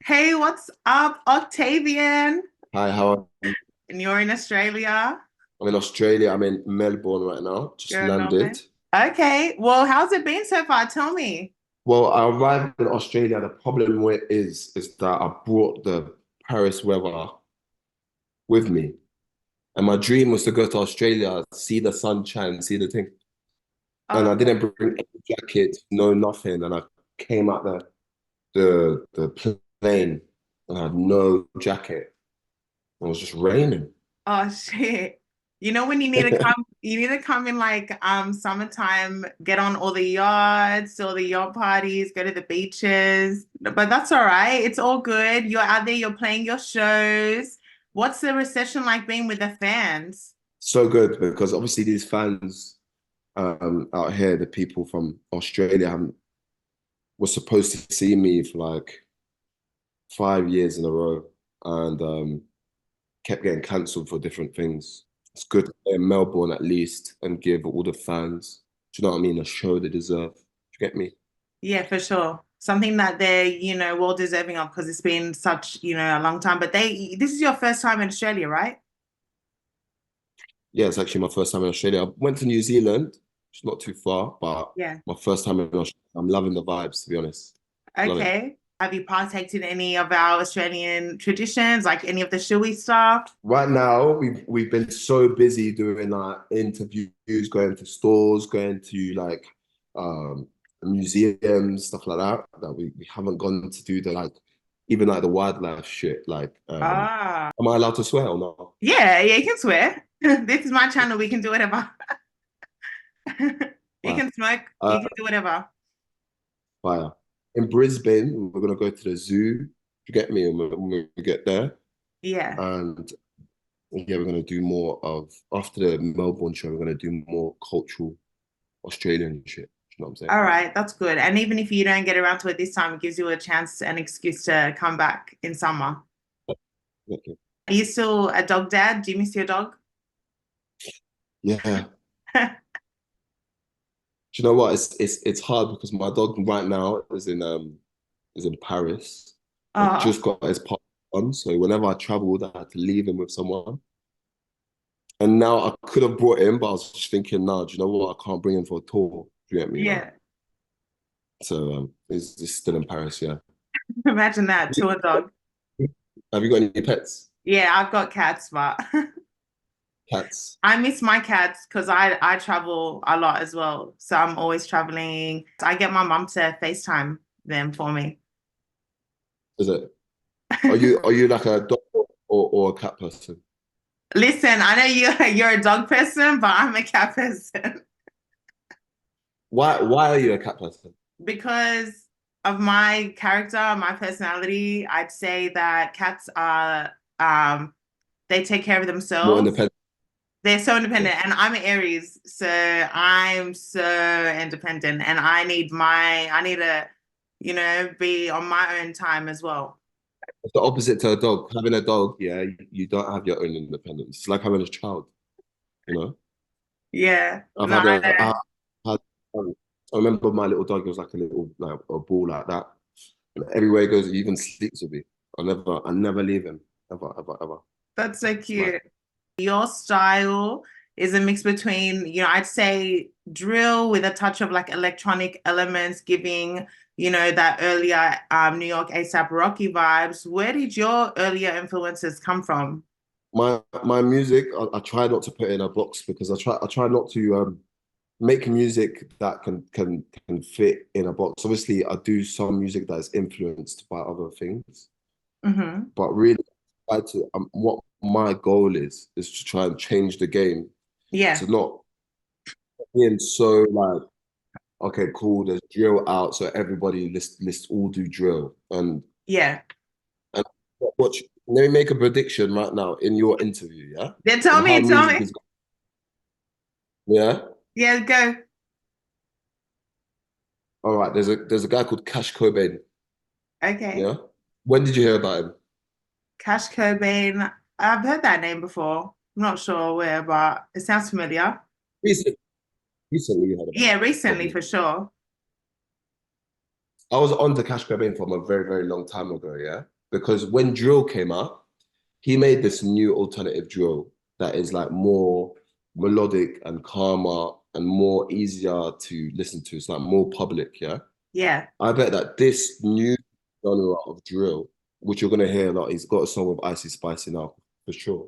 Hey, what's up, Octavian? Hi, how are you? And you're in Australia? I'm in Australia. I'm in Melbourne right now. Just You're in Melbourne? landed. Okay. Well, how's it been so far? Tell me. Well, I arrived in Australia. The problem with it is that I brought the Paris weather with me. And my dream was to go to Australia, see the sunshine, see the thing. And Oh, I didn't bring any jacket, no nothing. And I came out the plane and I had no jacket. It was just raining. oh shit. You know when you need to come in like summertime, get on all the yachts, all the yacht parties, go to the beaches. But that's all right. It's all good. You're out there, you're playing your shows. What's the reception like being with the fans? So good because obviously these fans out here, the people from Australia was supposed to see me for like 5 years in a row and kept getting cancelled for different things. It's good to play in Melbourne at least and give all the fans, do you know what I mean, a show they deserve. Do you get me? Yeah, for sure. Something that they're, well deserving of because it's been such, a long time. But this is your first time in Australia, right? Yeah, it's actually my first time in Australia. I went to New Zealand, it's not too far, but Yeah. my first time in Australia. I'm loving the vibes, to be honest. Love it. Okay. Have you partaked in any of our Australian traditions, like any of the shoey stuff? Right now, we've been so busy doing like interviews, going to stores, going to like um museums, stuff like that, that we haven't gone to do the like even like the wildlife shit. Like, Ah, am I allowed to swear or not? yeah, yeah, you can swear. This is my channel. We can do whatever. You Fire. can smoke. You Uh, can do whatever. fire. In Brisbane, we're gonna go to the zoo. You get me? When we get there, Yeah. and yeah, we're gonna do more of after the Melbourne show. We're gonna do more cultural Australian shit. You know what I'm saying? All right, that's good. And even if you don't get around to it this time, it gives you a chance, an excuse to come back in summer. Okay. Are you still a dog dad? Do you miss your dog? Yeah. Do you know what? It's hard because my dog right now is in Paris and Oh, just got his part on. So whenever I traveled, I had to leave him with someone. And now I could have brought him, but I was just thinking, no, do you know what? I can't bring him for a tour. Do you get me? Like, yeah. so he's still in Paris. Yeah. Imagine that to a dog. Have you got any pets? Yeah, I've got cats, but Cats? I miss my cats because I travel a lot as well. So I'm always traveling. I get my mum to FaceTime them for me. Is it? Are you like a dog or a cat person? Listen, I know you're a dog person, but I'm a cat person Why are you a cat person? because of my character, my personality. I'd say that cats are they take care of More themselves. independent? They're so Okay. independent, and I'm an Aries, so I'm so independent, and I need to, be on my own time as well. It's the opposite to a dog. Having a dog, yeah, you don't have your own independence. It's like having a child, you know? Yeah, I've no, had I a, know. had, I remember my little dog, he was like a little, like a ball like that. And everywhere he goes, he even sleeps with me. I never leave him. Ever, ever, ever. That's so It's mad. cute. Your style is a mix between, I'd say drill with a touch of like electronic elements, giving, that earlier New York ASAP Rocky vibes. Where did your earlier influences come from? My music, I try not to put it in a box because I try not to make music that can fit in a box. Obviously, I do some music that is influenced by other things, Hmm. but really, what my goal is to try and change the game Yeah, to not being so like, okay, cool, there's drill out, so everybody let's all do drill yeah. and watch. Let me make a prediction right now in your interview, yeah, Then and how tell music me. is, yeah. Yeah, go. All right, there's a guy called Cash Cobain, Okay. yeah. When did you hear about him? Cash Cobain. I've heard that name before. I'm not sure where, but it sounds familiar. Recently, recently you heard about him, Yeah, recently probably. for sure. I was on to Cash Cobain from a very, very long time ago, yeah. because when drill came out, he made this new alternative drill that is like more melodic and calmer and more easier to listen to. It's like more public, yeah. Yeah. I bet that this new genre of drill, which you're gonna hear a lot, he's got a song with Icy Spicy now for sure.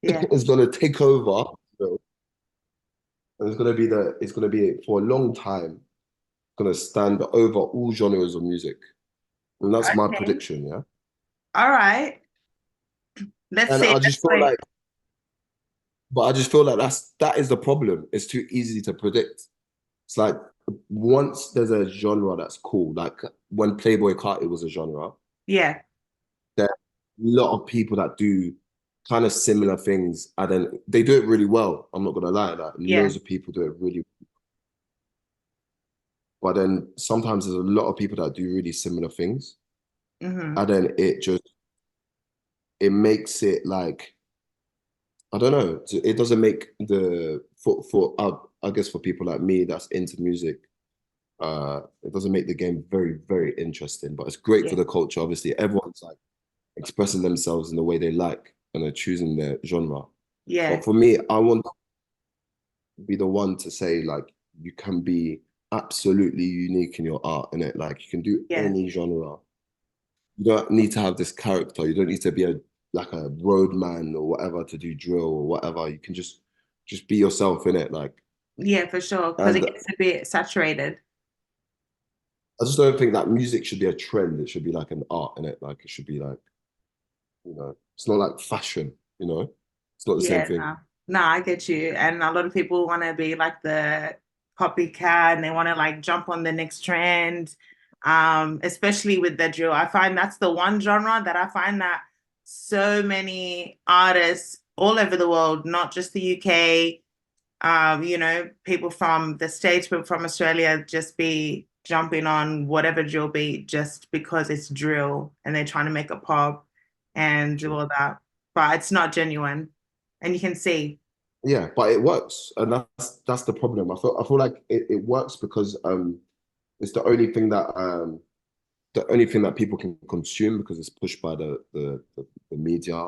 Yeah. It's gonna take over, and it's gonna be for a long time gonna stand over all genres of music, and that's my Okay. prediction, yeah. All right. Let's And see. I Let's just feel wait. like, but I just feel like that is the problem. It's too easy to predict. It's like once there's a genre that's cool, like when Playboy Carti was a genre, Yeah. there are a lot of people that do kind of similar things, and then they do it really well. I'm not gonna lie, like Yeah. loads of people do it really, but then sometimes there's a lot of people that do really similar things, Hmm. and then it makes it like I don't know. It doesn't make the for I guess for people like me that's into music, it doesn't make the game very, very interesting. But it's great for Yeah. the culture. Obviously, everyone's like expressing themselves in the way they like and they're choosing their genre. Yeah. But for me, I want to be the one to say like you can be absolutely unique in your art in it. Like you can do Yeah. any genre. You don't need to have this character. You don't need to be a like a roadman or whatever to do drill or whatever. You can just be yourself in it. Like, Yeah, for sure. Because and it gets a bit saturated. I just don't think that music should be a trend. It should be like an art in it. Like it should be like, it's not like fashion, It's not the same Yeah, thing. no. No, I get you. And a lot of people want to be like the copycat and they want to like jump on the next trend. Especially with the drill. I find that's the one genre that I find that so many artists all over the world, not just the UK, people from the States, but from Australia, just be jumping on whatever drill beat just because it's drill and they're trying to make a pop and do all that. But it's not genuine. And you can see, Yeah, but it works, and that's the problem. I feel like it works because it's the only thing that people can consume because it's pushed by the media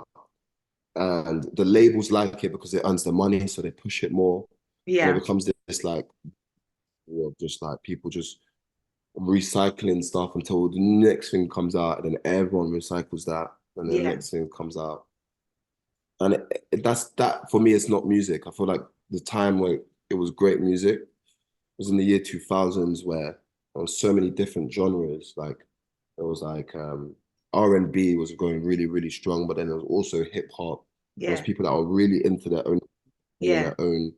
and the labels like it because it earns the money, so they push it more, and it yeah, becomes this like just like people just recycling stuff until the next thing comes out, and then everyone recycles that, and then the yeah, next thing comes out, and that's that for me. It's not music. I feel like the time where it was great music was in the year 2000s, where there was so many different genres. Like there was like R&B was going really really strong, but then there was also hip hop. There was yeah, people that were really into their own and yeah. their own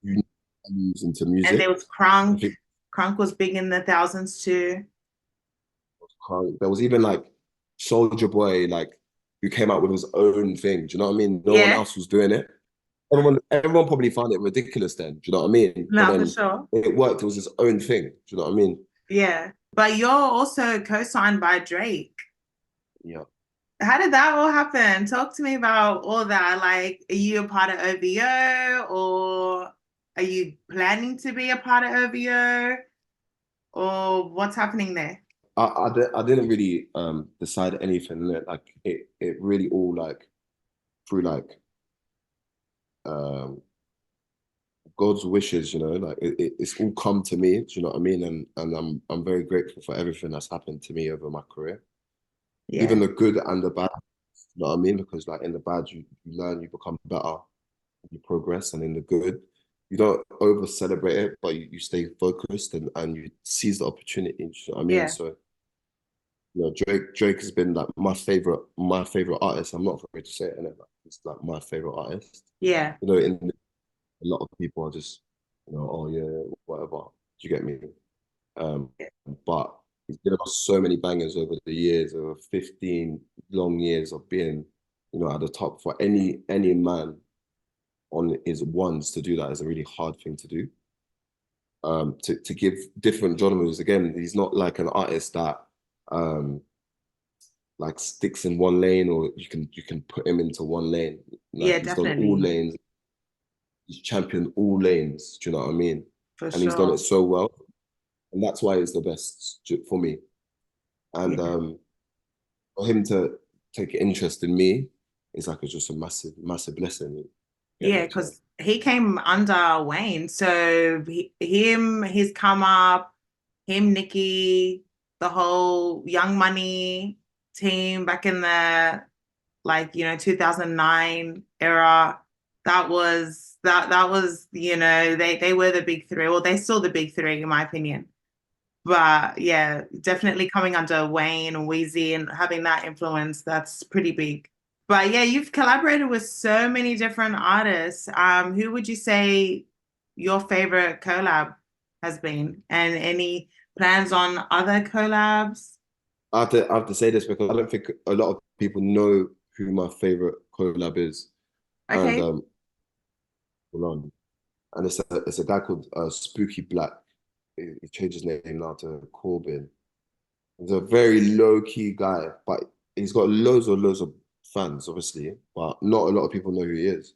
unique values into And there music. was I Crunk. think Crunk was big in the thousands too. there was even like Soldier Boy, like who came out with his own thing. Do you know what I mean? No one Yeah, else was doing it. Everyone probably found it ridiculous then. Do you know what I mean? But no, for then sure. it worked. It was his own thing. Do you know what I mean? Yeah. But you're also co-signed by Drake. Yeah. How did that all happen? Talk to me about all that. Like, are you a part of OVO or are you planning to be a part of OVO or what's happening there? I didn't really decide anything. Like it really all like through like um God's wishes, like it's all come to me. Do you know what I mean? And I'm very grateful for everything that's happened to me over my career, even Yeah, the good and the bad. You know what I mean? Because like in the bad, you learn, you become better, you progress, and in the good, you don't over celebrate it, but you stay focused and you seize the opportunity. You know what I mean? yeah, So Drake has been like my favorite artist. I'm not afraid to say it, and it's like my favorite artist. yeah, In a lot of people are just, oh yeah, whatever. Do you get me? Um, but he's given us so many bangers over the years, over 15 long years of being, at the top. For any man on his ones to do that is a really hard thing to do. To give different genres. Again, he's not like an artist that like sticks in one lane, or you can put him into one lane. yeah, Like he's done all definitely. lanes, he's championed all lanes. Do you know what I mean? For And he's done it sure. so well, and that's why he's the best for me. And Yeah, for him to take interest in me is like it's just a massive, massive blessing. You get Yeah, me? So because he came under Wayne. So him, his come up, him, Nikki, the whole Young Money team back in the 2009 era. That was they were the big three. Well, they're still the big three in my opinion. But yeah, definitely coming under Wayne and Wheezy and having that influence, that's pretty big. But yeah, you've collaborated with so many different artists. Who would you say your favorite collab has been? And any plans on other collabs? I have to say this because I don't think a lot of people know who my favorite collab is. And Okay. hold on. And it's a guy called Spooky Black. He changed his name now to Corbin. He's a very low key guy, but he's got loads of fans, obviously, but not a lot of people know who he is.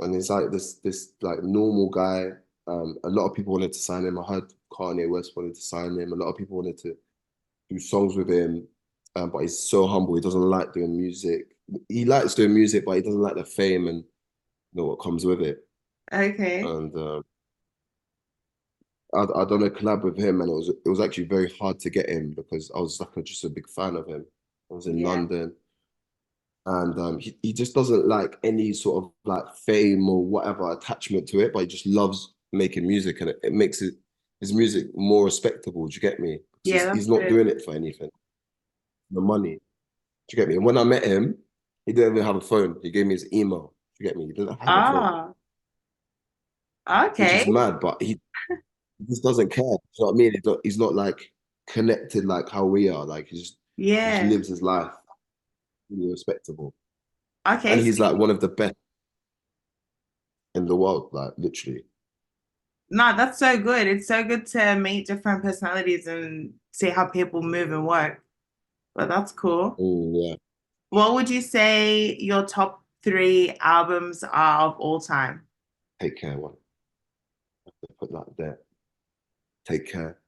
And he's like this like normal guy. A lot of people wanted to sign him. I heard Kanye West wanted to sign him. A lot of people wanted to do songs with him, but he's so humble. He doesn't like doing music. He likes doing music, but he doesn't like the fame and what comes with it. Okay. And I done a collab with him, and it was actually very hard to get him because I was like just a big fan of him. I was in Yeah. London, and he just doesn't like any sort of like fame or whatever attachment to it, but he just loves making music, and it makes his music more respectable. Do you get me? Because Yeah, he's that's not good. doing it for anything, the money. Do you get me? And when I met him, he didn't even have a phone. He gave me his email. Do you get me? He didn't have a phone, Ah, which is okay. mad, but he just doesn't care. You know what I mean? He's not like connected like how we are. Like he just Yeah. lives his life really respectable. Okay. And So he's like one of the best in the world, like literally. no, that's so good. It's so good to meet different personalities and see how people move and work. But that's cool. Mm, yeah. What would you say your top three albums are of all time? Take care, one. Put that there. Take care.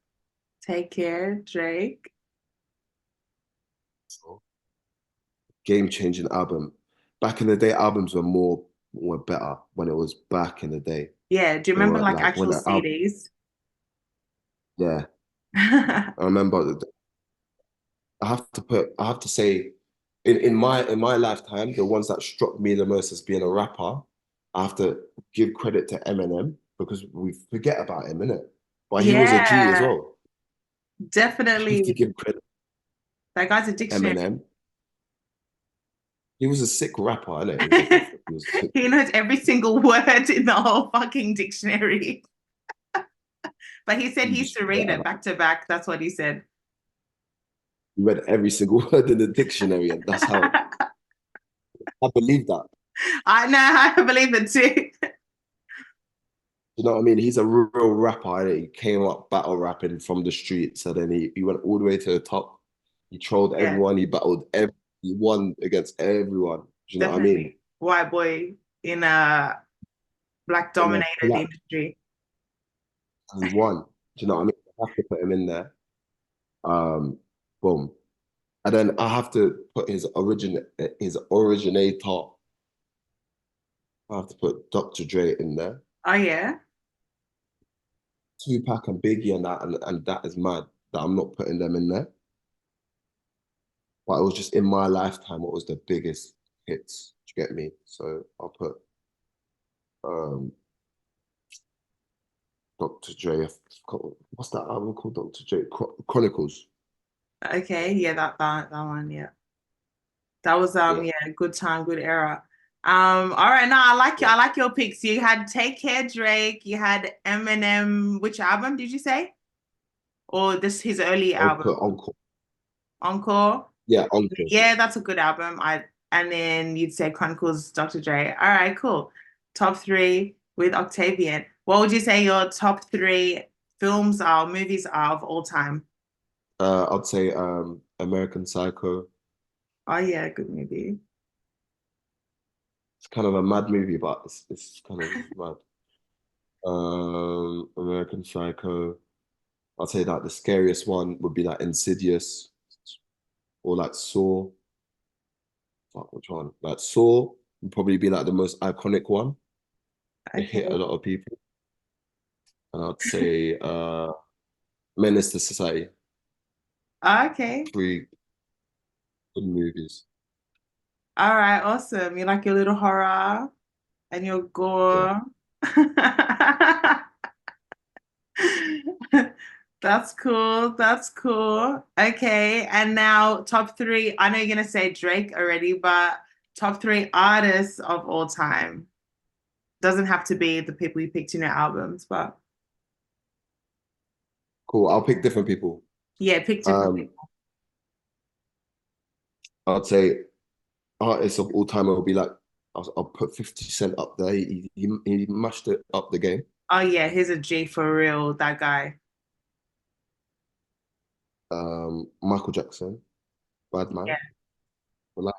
Take Care, Drake. Game changing album. Back in the day, albums were better when it was back in the day. Yeah. Do you They remember were like like when actual the album, CDs? yeah. I remember I have to say in my lifetime, the ones that struck me the most as being a rapper, I have to give credit to Eminem because we forget about him, innit? But he was a G as Yeah, well. I have to definitely. give credit That guy's a to dictionary. Eminem. He was a sick rapper, innit? He was a he was a sick. He knows every single word in the whole fucking dictionary. But he said You he used just to forget read it about. back to back. That's what he said. He read every single word in the dictionary, and that's how I believe that. I know, I believe it too. You know what I mean? He's a real rapper. Innit? He came up battle rapping from the streets, and then he went all the way to the top. He trolled Yeah, everyone. He battled he won against everyone. Do you know what I mean? definitely. White boy in a black In a dominated black, industry. he won. Do you know what I mean? I have to put him in there. Um, boom. And then I have to put his originator. I have to put Dr. Dre in there. Oh yeah. Tupac and Biggie and that is mad that I'm not putting them in there. But it was just in my lifetime what was the biggest hits. Do you get me? So I'll put um Dr. Dre. What's that album called? Dr. Dre Chronicles. Okay. Yeah, that one. Yeah. That was Yeah, yeah, good time, good era. All right, now yeah. I like your picks. You had Take Care Drake, you had Eminem. Which album did you say? Or this his early I'll album? put Encore. Encore. Yeah, Encore. Yeah, that's a good album. I and then you'd say Chronicles, Dr. Dre. All right, cool. Top three with Octavian. What would you say your top three films are, movies are of all time? I'd say American Psycho. Oh yeah, good movie. It's kind of a mad movie, but it's kind of mad. American Psycho. I'd say that the scariest one would be like Insidious or like Saw. Fuck, which one? Like Saw would probably be like the most iconic one. It hit a Okay. lot of people. And I'd say Menace to Society. Okay. Three good movies. All right. Awesome. You like your little horror and your Yeah. gore. That's cool. That's cool. Okay. And now top three. I know you're gonna say Drake already, but top three artists of all time. Doesn't have to be the people you picked in your albums, but Cool. I'll pick different people. yeah, pick different Um, people. I'd say artists of all time will be like I'll put 50 Cent up there. He mashed it up the game. Oh yeah, he's a G for real, that guy. Michael Jackson, Bad Yeah. Man. Well, like,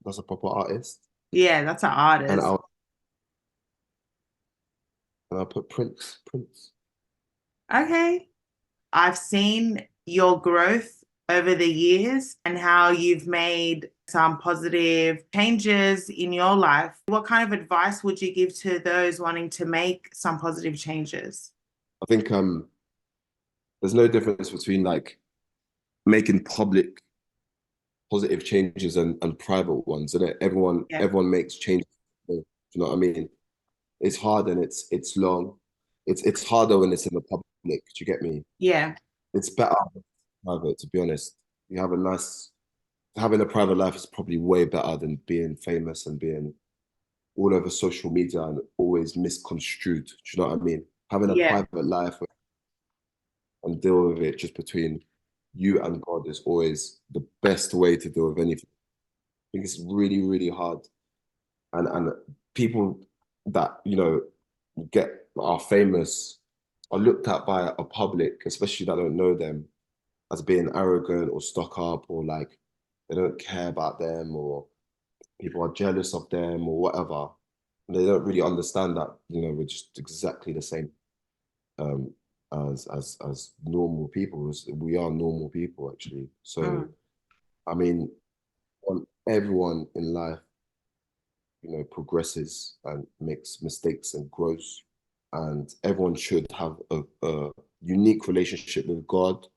that's a proper artist. Yeah, that's an And artist. I'll put Prince. Prince. Okay. I've seen your growth over the years and how you've made some positive changes in your life. What kind of advice would you give to those wanting to make some positive changes? I think there's no difference between like making public positive changes and private ones, and Yeah. everyone makes changes. You know what I mean? It's hard and it's long. It's harder when it's in the public. Do you get me? Yeah. It's better private, to be honest. You have a nice having a private life is probably way better than being famous and being all over social media and always misconstrued. Do you know what I mean? Having a Yeah. private life and deal with it just between you and God is always the best way to deal with anything. I think it's really, really hard. And people that, get are famous are looked at by a public, especially that don't know them, as being arrogant or stuck up or like they don't care about them or people are jealous of them or whatever. And they don't really understand that, we're just exactly the same um, as normal people. We are normal people actually. So Mm. I mean, on everyone in life, progresses and makes mistakes and grows, and everyone should have a unique relationship with God,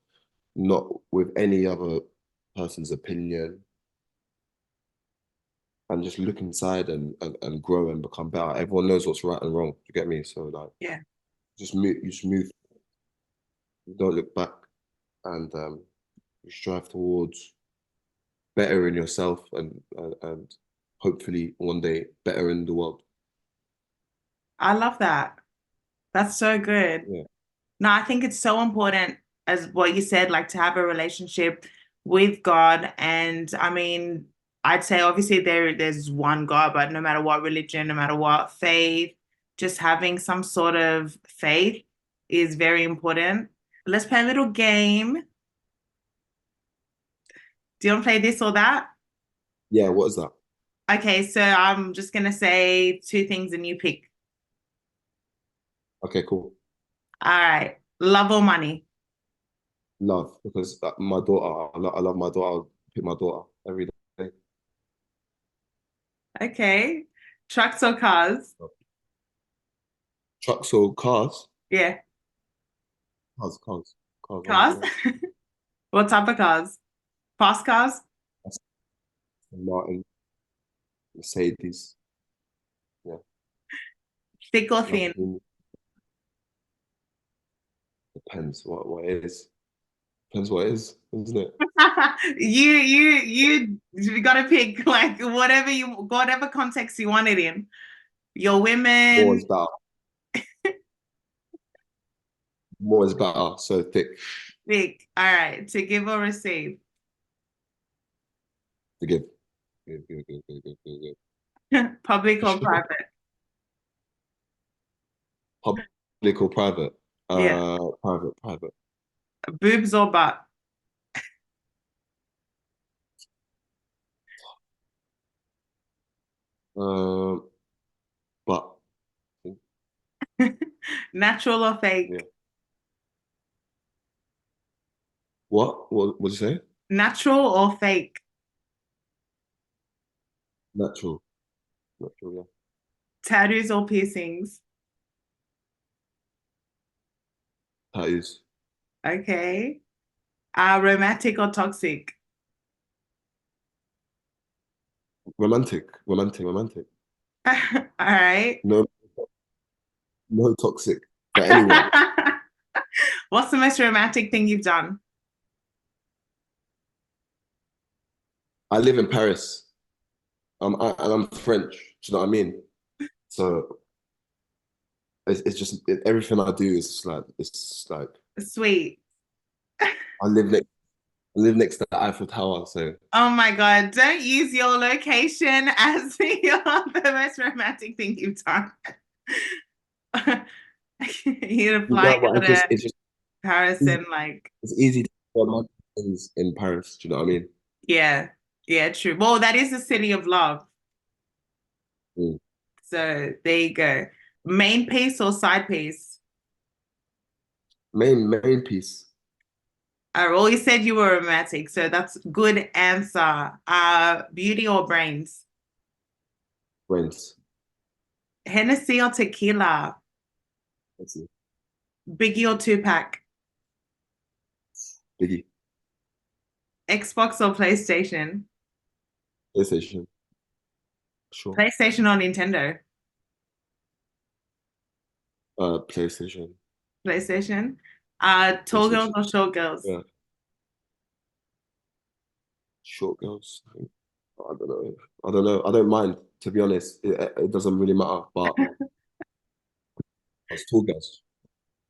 not with any other person's opinion, and just look inside and grow and become better. Everyone knows what's right and wrong. You get me? So like, Yeah. you don't look back, and you strive towards bettering yourself and hopefully one day better in the world. I love that. That's so good. Yeah, No, I think it's so important, as what you said, like to have a relationship with God. And I mean, I'd say obviously there's one God, but no matter what religion, no matter what faith, just having some sort of faith is very important. Let's play a little game. Do you want to play this or that? yeah. What is that? Okay, so I'm just gonna say two things and you pick. Okay, cool. All right. Love or money? Love, because my daughter, I love my daughter. I'll pick my daughter every day. Okay. Trucks or cars? Trucks or cars? Yeah. Cars all Cars? the way. What type of cars? Fast cars? Aston Martin, Mercedes, yeah, Thick or thin? Lamborghini. Depends what it is. Depends what it is, isn't it? You gotta pick like whatever context you want it in. Your More women, is better. More is better. So thick thick. All right. To give or receive. to give. Give. Public or private? Public or private? Yeah. Private. Boobs or butt? Um, but Natural or yeah, fake? What? What did you say? Natural or fake? Natural. Natural, yeah. Tattoos or piercings? Tattoos. Okay. Romantic or toxic? Romantic. Romantic. Romantic. All right. No, no toxic for anyone. What's the most romantic thing you've done? I live in Paris. And I'm French. Do you know what I mean? So it's just everything I do is just like it's like Sweet. I live next I live next to the Eiffel Tower. So Oh my God. Don't use your location as the most romantic thing you've done. You're flying no, but out of it's just Paris and like, it's easy to find things in Paris. Do you know what I mean? yeah, yeah, true. Well, that is the city of love. Mm. So there you go. Main piece or side piece? Main piece. I always said you were romantic, so that's good answer. Beauty or brains? Brains. Hennessy or tequila? Let's see. Biggie or Tupac? Biggie. Xbox or PlayStation? PlayStation. Sure. PlayStation or Nintendo? PlayStation. PlayStation. Tall girls PlayStation. or short girls? Yeah. Short girls. I don't know. I don't know. I don't mind, to be honest. It doesn't really matter. But it's tall girls.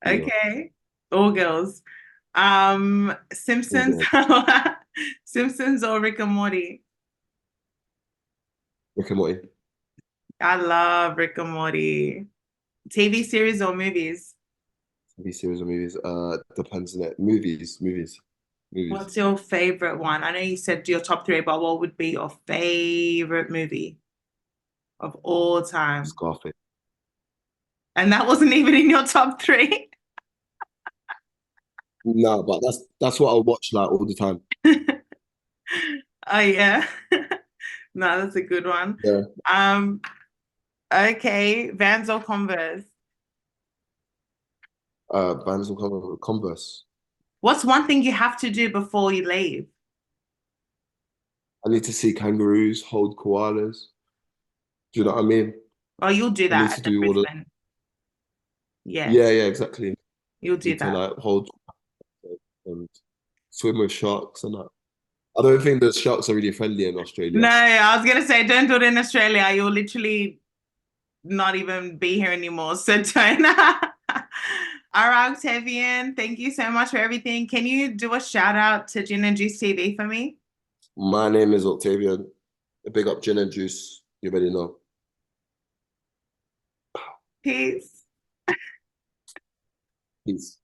Yeah. Okay. All girls. Tall Simpsons. girls. Simpsons or Rick and Morty? Rick and Morty. I love Rick and Morty. TV series or movies? TV series or movies. Depends on it. Movies. What's your favorite one? I know you said your top three, but what would be your favorite movie of all time? Scarface. And that wasn't even in your top three. No, but that's what I watch like all the time. Oh yeah. No, that's a good one. Yeah. Um, okay, Vans or Converse? Bands will come with Converse. What's one thing you have to do before you leave? I need to see kangaroos, hold koalas. Do you know what I mean? Oh, you'll do I need that to at the do all the Brisbane. Yes, yeah, exactly. you'll do Need to that. like hold and swim with sharks and that. I don't think the sharks are really friendly in No, Australia. I was gonna say don't do it in Australia. You'll literally not even be here anymore. So don't. All right, Octavian, thank you so much for everything. Can you do a shout out to Gin and Juice TV for me? My name is Octavian. Big up gin and juice. You already know. Peace. Peace.